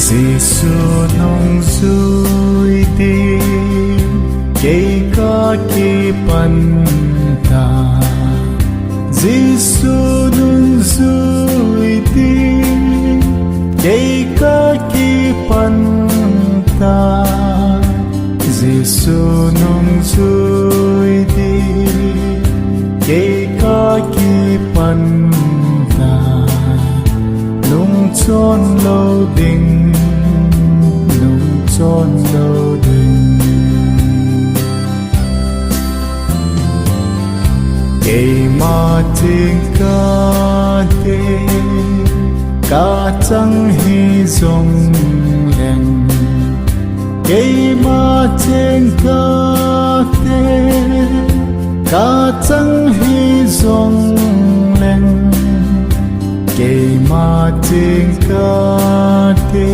Giêsu nong zui đi kei ka ki panta Giêsu nong zui đi kei ka ki panta Giêsu nong zui đi kei ka ki panta nung chôn lâu đình nung chôn lâu đình kei ma ting ca te ca chẳng hi dòng leng kei ma ting ca te ca chẳng hi dòng leng kei ma ting ca te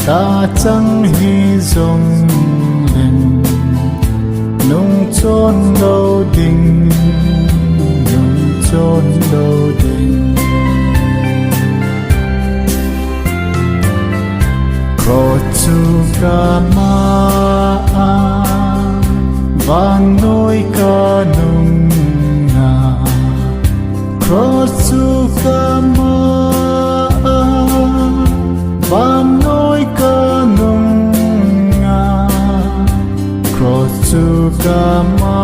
ca chẳng hi dòng leng nung chôn lâu đình nung chôn lâu đình Kro chu ca ma vang nôi ca nung nga Kro chu ca ma vang nôi ca nung nga Kro chu ca ma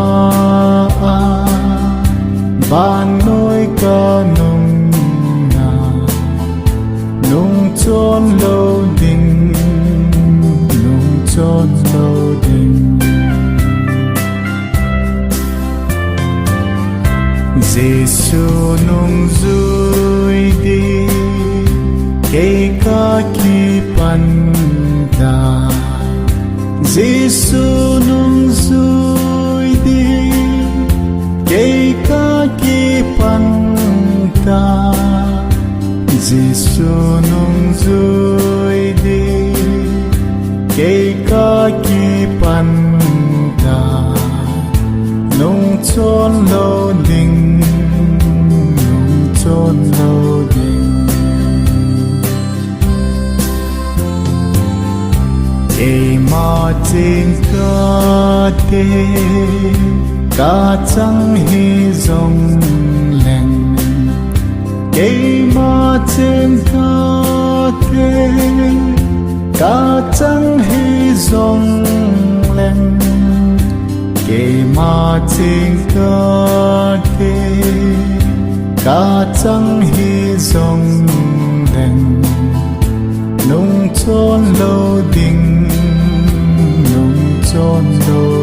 vang nôi ca nung nga nung chôn lâu đình nung chôn lâu đình Giêsu nung zui đi kei ka ki panta Giêsu nung zui đi kei ka ki panta Giêsu nung zui đi kei ka ki panta nung chôn lâu đình nung chôn lâu đình kei ma ting ca te ca chẳng hi dòng leng kei ma ting ca te ca chẳng hi dòng leng kei ma ting ca te ca chẳng hi dòng leng nung chôn lâu đình nung chôn lâu